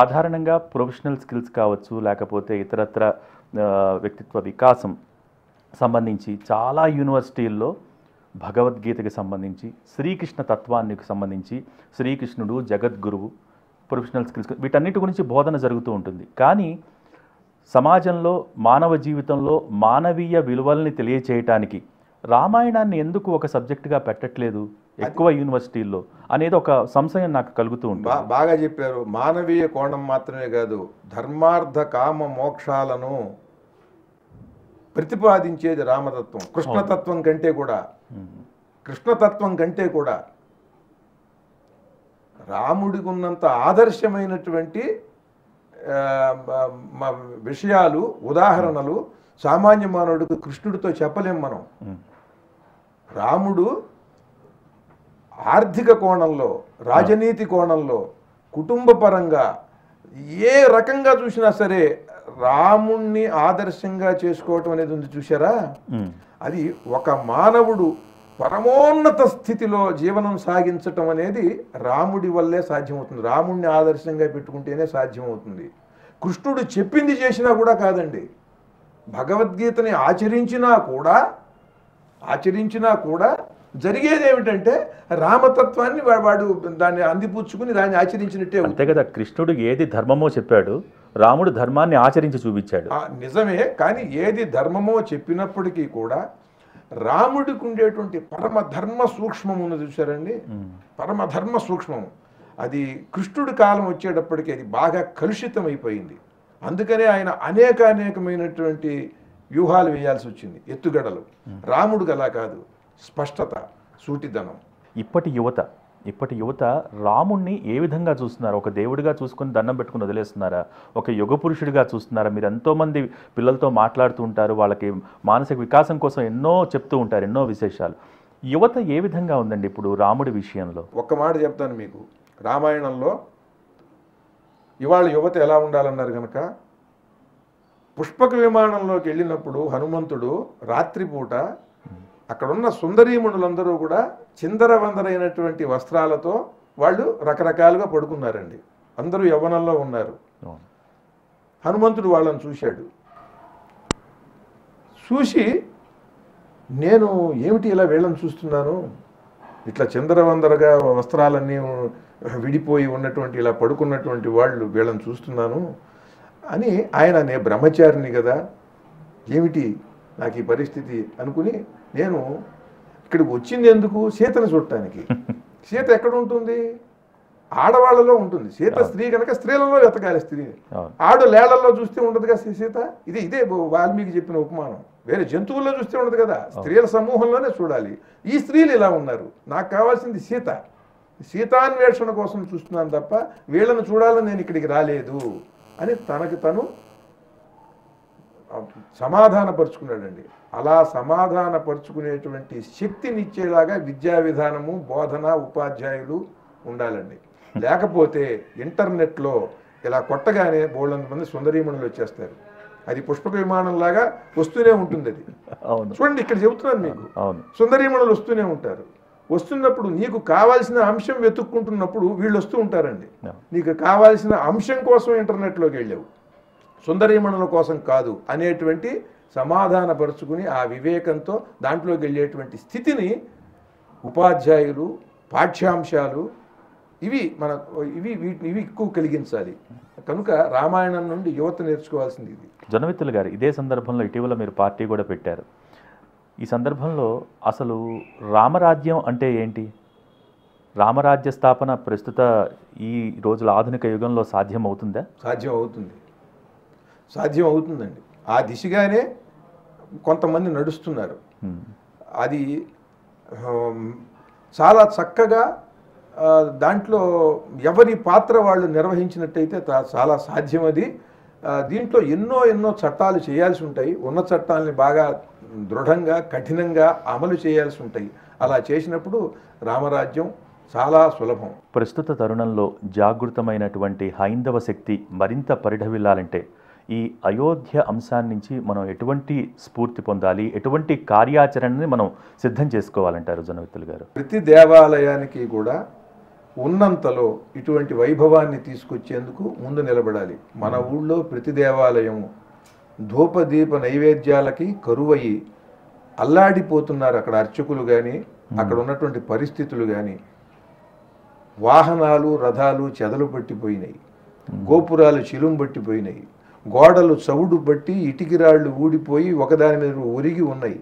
సాధారణంగా professional skills కావచ్చు, లేకపోతే ఇతరత్ర వ్యక్తిత్వ వికాసం సంబంధించి చాలా యూనివర్సిటీల్లో భగవద్గీతకి సంబంధించి, శ్రీకృష్ణ తత్వానికి సంబంధించి, శ్రీకృష్ణుడు జగద్గురువు, ప్రొఫెషనల్ స్కిల్స్ వీటన్నిటి గురించి బోధన జరుగుతూ ఉంటుంది. కానీ సమాజంలో, మానవ జీవితంలో మానవీయ విలువల్ని తెలియచేయటానికి రామాయణాన్ని ఎందుకు ఒక సబ్జెక్టుగా పెట్టట్లేదు ఎక్కువ యూనివర్సిటీల్లో అనేది ఒక సంశయం నాకు కలుగుతూ ఉంటుంది. బాగా చెప్పారు. మానవీయ కోణం మాత్రమే కాదు, ధర్మార్థ కామ మోక్షాలను ప్రతిపాదించేది రామతత్వం. కృష్ణతత్వం కంటే కూడా రాముడికి ఉన్నంత ఆదర్శమైనటువంటి విషయాలు, ఉదాహరణలు సామాన్య మానవుడికి కృష్ణుడితో చెప్పలేం మనం. రాముడు ఆర్థిక కోణంలో, రాజనీతి కోణంలో, కుటుంబ పరంగా ఏ రకంగా చూసినా సరే రాముణ్ణి ఆదర్శంగా చేసుకోవటం అనేది ఉంది చూసారా. అది ఒక మానవుడు పరమోన్నత స్థితిలో జీవనం సాగించటం అనేది రాముడి వల్లే సాధ్యమవుతుంది. రాముణ్ణి ఆదర్శంగా పెట్టుకుంటేనే సాధ్యమవుతుంది. కృష్ణుడు చెప్పింది చేసినా కూడా కాదండి. భగవద్గీతని ఆచరించినా కూడా జరిగేది ఏమిటంటే రామతత్వాన్ని వాడు దాన్ని అందిపుచ్చుకుని దాన్ని ఆచరించినట్టే. అంతే కదా, కృష్ణుడు ఏది ధర్మమో చెప్పాడు, రాముడు ధర్మాన్ని ఆచరించి చూపించాడు. నిజమే. కానీ ఏది ధర్మమో చెప్పినప్పటికీ కూడా రాముడికి ఉండేటువంటి పరమధర్మ సూక్ష్మం ఉన్నది చూసారండి. పరమధర్మ సూక్ష్మము అది కృష్ణుడి కాలం వచ్చేటప్పటికి అది బాగా కలుషితం అయిపోయింది. అందుకనే ఆయన అనేకమైనటువంటి వ్యూహాలు వేయాల్సి వచ్చింది, ఎత్తుగడలు. రాముడికి అలా కాదు, స్పష్టత, సూటిదనం. ఇప్పటి యువత రాముణ్ణి ఏ విధంగా చూస్తున్నారు? ఒక దేవుడిగా చూసుకుని దండం పెట్టుకుని వదిలేస్తున్నారా? ఒక యుగ పురుషుడిగా చూస్తున్నారా? మీరు ఎంతోమంది పిల్లలతో మాట్లాడుతూ ఉంటారు, వాళ్ళకి మానసిక వికాసం కోసం ఎన్నో చెప్తూ ఉంటారు, ఎన్నో విశేషాలు. యువత ఏ విధంగా ఉందండి ఇప్పుడు రాముడి విషయంలో? ఒక్క మాట చెప్తాను మీకు. రామాయణంలో ఇవాళ యువత ఎలా ఉండాలన్నారు కనుక, పుష్పక విమానంలోకి వెళ్ళినప్పుడు హనుమంతుడు రాత్రిపూట అక్కడున్న సుందరీమణులందరూ కూడా చిందరవందరైనటువంటి వస్త్రాలతో వాళ్ళు రకరకాలుగా పడుకున్నారండి. అందరూ యవ్వనంలో ఉన్నారు. హనుమంతుడు వాళ్ళని చూశాడు. చూసి నేను ఏమిటి ఇలా వీళ్ళని చూస్తున్నాను, ఇట్లా చిందరవందరగా వస్త్రాలన్నీ విడిపోయి ఉన్నటువంటి ఇలా పడుకున్నటువంటి వాళ్ళు వీళ్ళని చూస్తున్నాను అని ఆయన, నేను బ్రహ్మచారిని కదా, ఏమిటి నాకు ఈ పరిస్థితి అనుకుని, నేను ఇక్కడికి వచ్చింది ఎందుకు, సీతను చూడటానికి. సీత ఎక్కడ ఉంటుంది? ఆడవాళ్ళలో ఉంటుంది. సీత స్త్రీ కనుక స్త్రీలలో వెతకాలి స్త్రీని. లేళ్లలో చూస్తే ఉండదుగా సీత. ఇదే వాల్మీకి చెప్పిన ఉపమానం. వేరే జంతువుల్లో చూస్తే ఉండదు కదా, స్త్రీల సమూహంలోనే చూడాలి. ఈ స్త్రీలు ఇలా ఉన్నారు, నాకు కావాల్సింది సీత. సీతాన్వేషణ కోసం చూస్తున్నాను తప్ప వీళ్ళను చూడాలని నేను ఇక్కడికి రాలేదు అని తనకు తను సమాధానపరుచుకున్నాడండి. అలా సమాధానపరుచుకునేటువంటి శక్తినిచ్చేలాగా విద్యా విధానము, బోధన, ఉపాధ్యాయులు ఉండాలండి. లేకపోతే ఇంటర్నెట్లో ఇలా కొట్టగానే బోళ్ళంత మంది సుందరీమణులు వచ్చేస్తారు. అది పుష్పక విమానం లాగా వస్తూనే ఉంటుంది. అది చూడండి, ఇక్కడ చెబుతున్నాను మీకు, సుందరీమణులు వస్తూనే ఉంటారు. వస్తున్నప్పుడు నీకు కావాల్సిన అంశం వెతుక్కుంటున్నప్పుడు వీళ్ళు వస్తూ ఉంటారండి. నీకు కావాల్సిన అంశం కోసం ఇంటర్నెట్లోకి వెళ్ళావు, సుందరీమణుల కోసం కాదు అనేటువంటి సమాధానపరుచుకుని ఆ వివేకంతో దాంట్లోకి వెళ్ళేటువంటి స్థితిని ఉపాధ్యాయులు, పాఠ్యాంశాలు ఇవి ఎక్కువ కలిగించాలి. కనుక రామాయణం నుండి యువత నేర్చుకోవాల్సింది ఇది. జొన్నవిత్తులు గారు, ఇదే సందర్భంలో ఇటీవల మీరు పార్టీ కూడా పెట్టారు. ఈ సందర్భంలో అసలు రామరాజ్యం అంటే ఏంటి? రామరాజ్య స్థాపన ప్రస్తుత ఈ రోజుల ఆధునిక యుగంలో సాధ్యం అవుతుందా? సాధ్యం అవుతుందండి. ఆ దిశగానే కొంతమంది నడుస్తున్నారు. అది చాలా చక్కగా దాంట్లో ఎవరి పాత్ర వాళ్ళు నిర్వహించినట్టయితే చాలా సాధ్యం. అది దీంట్లో ఎన్నో చట్టాలు చేయాల్సి ఉంటాయి. ఉన్న చట్టాలని బాగా దృఢంగా, కఠినంగా అమలు చేయాల్సి ఉంటాయి. అలా చేసినప్పుడు రామరాజ్యం చాలా సులభం. ప్రస్తుత తరుణంలో జాగృతమైనటువంటి హైందవ శక్తి మరింత పరిఢవిల్లాలంటే ఈ అయోధ్య అంశాన్ని నుంచి మనం ఎటువంటి స్ఫూర్తి పొందాలి, ఎటువంటి కార్యాచరణని మనం సిద్ధం చేసుకోవాలంటారు జొన్నవిత్తులు గారు? ప్రతి దేవాలయానికి కూడా ఉన్నంతలో ఇటువంటి వైభవాన్ని తీసుకొచ్చేందుకు ముందు నిలబడాలి. మన ఊళ్ళో ప్రతి దేవాలయము ధూపదీప నైవేద్యాలకి కరువయి అల్లాడిపోతున్నారు అక్కడ అర్చకులు కానీ అక్కడ ఉన్నటువంటి పరిస్థితులు కానీ. వాహనాలు రథాలు చెదలు పట్టిపోయినాయి, గోపురాలు చిలుం పట్టిపోయినాయి, గోడలు చవుడు బట్టి ఇటికిరాళ్ళు ఊడిపోయి ఒకదాని మీద ఒరిగి ఉన్నాయి.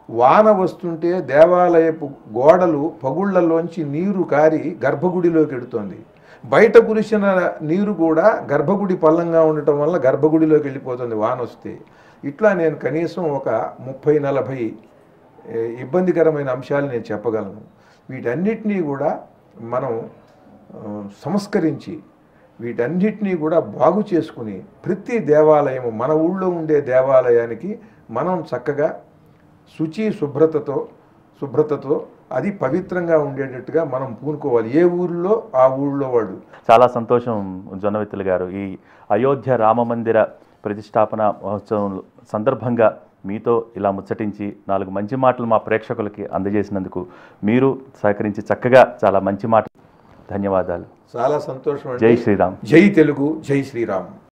వాన వస్తుంటే దేవాలయపు గోడలు పగుళ్లలోంచి నీరు కారి గర్భగుడిలోకి ఎడుతోంది. బయట కురిసిన నీరు కూడా గర్భగుడి పల్లంగా ఉండటం వల్ల గర్భగుడిలోకి వెళ్ళిపోతుంది వాన వస్తే. ఇట్లా నేను కనీసం ఒక 30-40 ఇబ్బందికరమైన అంశాలు నేను చెప్పగలను. వీటన్నిటినీ కూడా మనం సంస్కరించి వీటన్నిటినీ కూడా బాగు చేసుకుని ప్రతి దేవాలయము మన ఊళ్ళో ఉండే దేవాలయానికి మనం చక్కగా శుభ్రతతో అది పవిత్రంగా ఉండేటట్టుగా మనం పూనుకోవాలి. ఏ ఊరిలో ఆ ఊళ్ళో వాడు. చాలా సంతోషం జొన్నవిత్తులు గారు. ఈ అయోధ్య రామమందిర ప్రతిష్టాపన మహోత్సవం సందర్భంగా మీతో ఇలా ముచ్చటించి 4 మంచి మాటలు మా ప్రేక్షకులకి అందజేసినందుకు మీరు సహకరించి చక్కగా చాలా మంచి మాటలు. ధన్యవాదాలు. చాలా సంతోషం. జై శ్రీరామ్. జై తెలుగు, జై శ్రీరామ్.